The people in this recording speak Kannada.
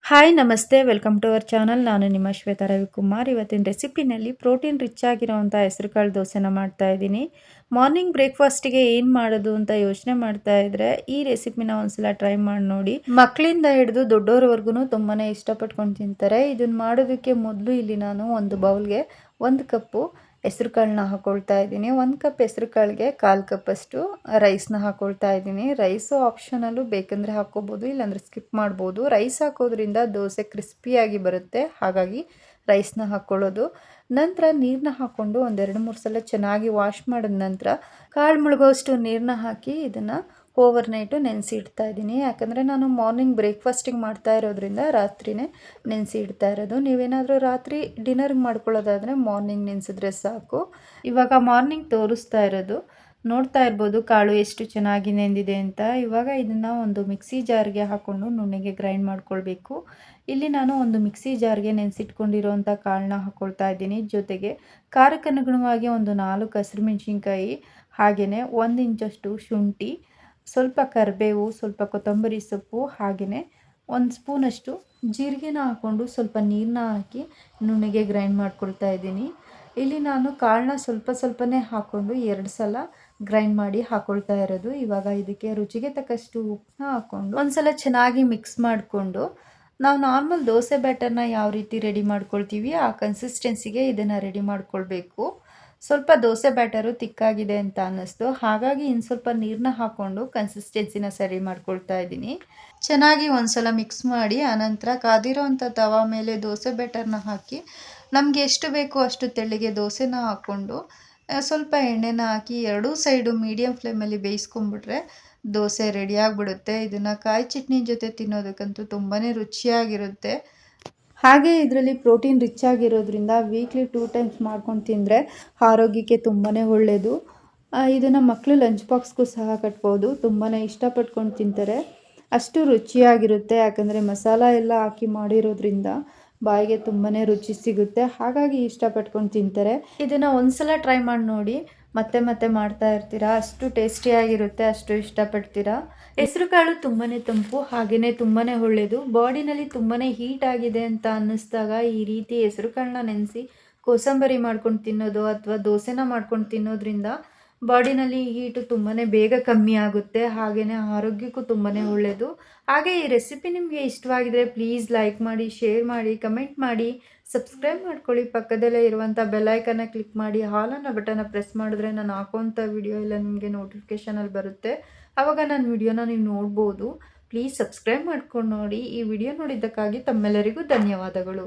ಹಾಯ್ ನಮಸ್ತೆ ವೆಲ್ಕಮ್ ಟು ಅವರ್ ಚಾನಲ್. ನಾನು ನಿಮ್ಮ ಶ್ವೇತಾ ರವಿಕುಮಾರ್. ಇವತ್ತಿನ ರೆಸಿಪಿನಲ್ಲಿ ಪ್ರೋಟೀನ್ ರಿಚ್ ಆಗಿರೋವಂಥ ಹೆಸರುಕಾಳು ದೋಸೆನ ಮಾಡ್ತಾ ಇದ್ದೀನಿ. ಮಾರ್ನಿಂಗ್ ಬ್ರೇಕ್ಫಾಸ್ಟಿಗೆ ಏನು ಮಾಡೋದು ಅಂತ ಯೋಚನೆ ಮಾಡ್ತಾ ಇದ್ರೆ ಈ ರೆಸಿಪಿನ ಒಂದ್ಸಲ ಟ್ರೈ ಮಾಡಿ ನೋಡಿ. ಮಕ್ಕಳಿಂದ ಹಿಡಿದು ದೊಡ್ಡೋರವರೆಗೂ ತುಂಬಾ ಇಷ್ಟಪಟ್ಕೊಂಡು ತಿಂತಾರೆ. ಇದನ್ನು ಮಾಡೋದಕ್ಕೆ ಮೊದಲು ಇಲ್ಲಿ ನಾನು ಒಂದು ಬೌಲ್ಗೆ 1 ಕಪ್ಪು ಹೆಸರು ಕಾಳನ್ನ ಹಾಕೊಳ್ತಾ ಇದ್ದೀನಿ. 1 ಕಪ್ ಹೆಸರು ಕಾಳಿಗೆ 1/4 ಕಪ್ಪಷ್ಟು ರೈಸ್ನ ಹಾಕೊಳ್ತಾ ಇದ್ದೀನಿ. ರೈಸು ಆಪ್ಷನಲ್ಲು, ಬೇಕಂದರೆ ಹಾಕ್ಕೋಬೋದು, ಇಲ್ಲಾಂದರೆ ಸ್ಕಿಪ್ ಮಾಡ್ಬೋದು. ರೈಸ್ ಹಾಕೋದ್ರಿಂದ ದೋಸೆ ಕ್ರಿಸ್ಪಿಯಾಗಿ ಬರುತ್ತೆ, ಹಾಗಾಗಿ ರೈಸ್ನ ಹಾಕ್ಕೊಳ್ಳೋದು. ನಂತರ ನೀರನ್ನ ಹಾಕ್ಕೊಂಡು ಒಂದು 2-3 ಸಲ ಚೆನ್ನಾಗಿ ವಾಶ್ ಮಾಡಿದ ನಂತರ ಕಾಳು ಮುಳುಗೋಷ್ಟು ನೀರನ್ನ ಹಾಕಿ ಇದನ್ನು ಓವರ್ ನೈಟು ನೆನೆಸಿ ಇಡ್ತಾ ಇದ್ದೀನಿ. ಯಾಕಂದರೆ ನಾನು ಮಾರ್ನಿಂಗ್ ಬ್ರೇಕ್ಫಾಸ್ಟಿಗೆ ಮಾಡ್ತಾ ಇರೋದ್ರಿಂದ ರಾತ್ರಿನೇ ನೆನೆಸಿ ಇಡ್ತಾ ಇರೋದು. ನೀವೇನಾದರೂ ರಾತ್ರಿ ಡಿನ್ನರ್ಗೆ ಮಾಡ್ಕೊಳ್ಳೋದಾದರೆ ಮಾರ್ನಿಂಗ್ ನೆನೆಸಿದ್ರೆ ಸಾಕು. ಇವಾಗ ಮಾರ್ನಿಂಗ್ ತೋರಿಸ್ತಾ ಇರೋದು ನೋಡ್ತಾ ಇರ್ಬೋದು ಕಾಳು ಎಷ್ಟು ಚೆನ್ನಾಗಿ ನೆಂದಿದೆ ಅಂತ. ಇವಾಗ ಇದನ್ನು ಒಂದು ಮಿಕ್ಸಿ ಜಾರ್ಗೆ ಹಾಕ್ಕೊಂಡು ನುಣ್ಣಗೆ ಗ್ರೈಂಡ್ ಮಾಡ್ಕೊಳ್ಬೇಕು. ಇಲ್ಲಿ ನಾನು ಒಂದು ಮಿಕ್ಸಿ ಜಾರ್ಗೆ ನೆನೆಸಿಟ್ಕೊಂಡಿರೋಂಥ ಕಾಳನ್ನ ಹಾಕ್ಕೊಳ್ತಾ ಇದ್ದೀನಿ. ಜೊತೆಗೆ ಖಾರಕ್ಕನುಗುಣವಾಗಿ ಒಂದು 4 ಹಸಿರುಮೆಣಸಿನ್ಕಾಯಿ, ಹಾಗೆಯೇ 1 ಇಂಚಷ್ಟು ಶುಂಠಿ, ಸ್ವಲ್ಪ ಕರಿಬೇವು, ಸ್ವಲ್ಪ ಕೊತ್ತಂಬರಿ ಸೊಪ್ಪು, ಹಾಗೆಯೇ 1 ಸ್ಪೂನಷ್ಟು ಜೀರಿಗೆನ ಹಾಕ್ಕೊಂಡು ಸ್ವಲ್ಪ ನೀರನ್ನ ಹಾಕಿ ನುಣ್ಣಗೆ ಗ್ರೈಂಡ್ ಮಾಡ್ಕೊಳ್ತಾ ಇದ್ದೀನಿ. ಇಲ್ಲಿ ನಾನು ಕಾಳನ್ನ ಸ್ವಲ್ಪನೇ ಹಾಕ್ಕೊಂಡು 2 ಸಲ ಗ್ರೈಂಡ್ ಮಾಡಿ ಹಾಕ್ಕೊಳ್ತಾ ಇರೋದು. ಇವಾಗ ಇದಕ್ಕೆ ರುಚಿಗೆ ತಕ್ಕಷ್ಟು ಉಪ್ಪನ್ನ ಹಾಕ್ಕೊಂಡು ಒಂದ್ಸಲ ಚೆನ್ನಾಗಿ ಮಿಕ್ಸ್ ಮಾಡಿಕೊಂಡು ನಾವು ನಾರ್ಮಲ್ ದೋಸೆ ಬ್ಯಾಟರ್ನ ಯಾವ ರೀತಿ ರೆಡಿ ಮಾಡ್ಕೊಳ್ತೀವಿ ಆ ಕನ್ಸಿಸ್ಟೆನ್ಸಿಗೆ ಇದನ್ನು ರೆಡಿ ಮಾಡ್ಕೊಳ್ಬೇಕು. ಸ್ವಲ್ಪ ದೋಸೆ ಬ್ಯಾಟರು ತಿಕ್ಕಾಗಿದೆ ಅಂತ ಅನ್ನಿಸ್ತು, ಹಾಗಾಗಿ ಇನ್ನು ಸ್ವಲ್ಪ ನೀರನ್ನ ಹಾಕ್ಕೊಂಡು ಕನ್ಸಿಸ್ಟೆನ್ಸಿನ ಸರಿ ಮಾಡ್ಕೊಳ್ತಾ ಇದ್ದೀನಿ. ಚೆನ್ನಾಗಿ ಒಂದ್ಸಲ ಮಿಕ್ಸ್ ಮಾಡಿ ಆನಂತರ ಕಾದಿರೋಂಥ ತವಾ ಮೇಲೆ ದೋಸೆ ಬ್ಯಾಟರ್ನ ಹಾಕಿ ನಮಗೆ ಎಷ್ಟು ಬೇಕೋ ಅಷ್ಟು ತೆಳ್ಳಗೆ ದೋಸೆನ ಹಾಕ್ಕೊಂಡು ಸ್ವಲ್ಪ ಎಣ್ಣೆನ ಹಾಕಿ ಎರಡೂ ಸೈಡು ಮೀಡಿಯಮ್ ಫ್ಲೇಮಲ್ಲಿ ಬೇಯಿಸ್ಕೊಂಬಿಟ್ರೆ ದೋಸೆ ರೆಡಿಯಾಗಿಬಿಡುತ್ತೆ. ಇದನ್ನು ಕಾಯಿ ಚಟ್ನಿ ಜೊತೆ ತಿನ್ನೋದಕ್ಕಂತೂ ತುಂಬಾ ರುಚಿಯಾಗಿರುತ್ತೆ. ಹಾಗೆ ಇದರಲ್ಲಿ ಪ್ರೋಟೀನ್ ರಿಚ್ ಆಗಿರೋದ್ರಿಂದ ವೀಕ್ಲಿ 2 ಟೈಮ್ಸ್ ಮಾಡ್ಕೊಂಡು ತಿಂದರೆ ಆರೋಗ್ಯಕ್ಕೆ ತುಂಬಾ ಒಳ್ಳೆಯದು. ಇದನ್ನು ಮಕ್ಕಳು ಲಂಚ್ ಬಾಕ್ಸ್ಗೂ ಸಹ ಕಟ್ಬೋದು, ತುಂಬಾ ಇಷ್ಟಪಟ್ಕೊಂಡು ತಿಂತಾರೆ. ಅಷ್ಟು ರುಚಿಯಾಗಿರುತ್ತೆ, ಯಾಕಂದರೆ ಮಸಾಲ ಎಲ್ಲ ಹಾಕಿ ಮಾಡಿರೋದ್ರಿಂದ ಬಾಯಿಗೆ ತುಂಬಾ ರುಚಿ ಸಿಗುತ್ತೆ, ಹಾಗಾಗಿ ಇಷ್ಟಪಟ್ಕೊಂಡು ತಿಂತಾರೆ. ಇದನ್ನು ಒಂದ್ಸಲ ಟ್ರೈ ಮಾಡಿ ನೋಡಿ, ಮತ್ತೆ ಮತ್ತೆ ಮಾಡ್ತಾ ಇರ್ತೀರಾ, ಅಷ್ಟು ಟೇಸ್ಟಿಯಾಗಿರುತ್ತೆ, ಅಷ್ಟು ಇಷ್ಟಪಡ್ತೀರಾ. ಹೆಸರು ಕಾಳು ತುಂಬಾ ತಂಪು, ಹಾಗೆಯೇ ತುಂಬಾ ಒಳ್ಳೆಯದು. ಬಾಡಿನಲ್ಲಿ ತುಂಬಾ ಹೀಟ್ ಆಗಿದೆ ಅಂತ ಅನ್ನಿಸ್ದಾಗ ಈ ರೀತಿ ಹೆಸರು ಕಾಳನ್ನ ನೆನೆಸಿ ಕೋಸಂಬರಿ ಮಾಡ್ಕೊಂಡು ತಿನ್ನೋದು ಅಥವಾ ದೋಸೆನ ಮಾಡ್ಕೊಂಡು ತಿನ್ನೋದ್ರಿಂದ ಬಾಡಿನಲ್ಲಿ ಹೀಟು ತುಂಬಾ ಬೇಗ ಕಮ್ಮಿ ಆಗುತ್ತೆ, ಹಾಗೆಯೇ ಆರೋಗ್ಯಕ್ಕೂ ತುಂಬಾ ಒಳ್ಳೆಯದು. ಹಾಗೆ ಈ ರೆಸಿಪಿ ನಿಮಗೆ ಇಷ್ಟವಾಗಿದ್ರೆ ಪ್ಲೀಸ್ ಲೈಕ್ ಮಾಡಿ, ಶೇರ್ ಮಾಡಿ, ಕಮೆಂಟ್ ಮಾಡಿ, ಸಬ್ಸ್ಕ್ರೈಬ್ ಮಾಡ್ಕೊಳ್ಳಿ. ಪಕ್ಕದಲ್ಲೇ ಇರುವಂಥ ಬೆಲ್ಲೈಕನ್ನ ಕ್ಲಿಕ್ ಮಾಡಿ ಆಲ್ ಅನ್ನೋ ಬಟನ್ನ ಪ್ರೆಸ್ ಮಾಡಿದ್ರೆ ನಾನು ಹಾಕೋಂಥ ವಿಡಿಯೋ ಎಲ್ಲ ನಿಮಗೆ ನೋಟಿಫಿಕೇಷನಲ್ಲಿ ಬರುತ್ತೆ. ಆವಾಗ ನನ್ನ ವಿಡಿಯೋನ ನೀವು ನೋಡ್ಬೋದು. ಪ್ಲೀಸ್ ಸಬ್ಸ್ಕ್ರೈಬ್ ಮಾಡ್ಕೊಂಡು ನೋಡಿ. ಈ ವಿಡಿಯೋ ನೋಡಿದ್ದಕ್ಕಾಗಿ ತಮ್ಮೆಲ್ಲರಿಗೂ ಧನ್ಯವಾದಗಳು.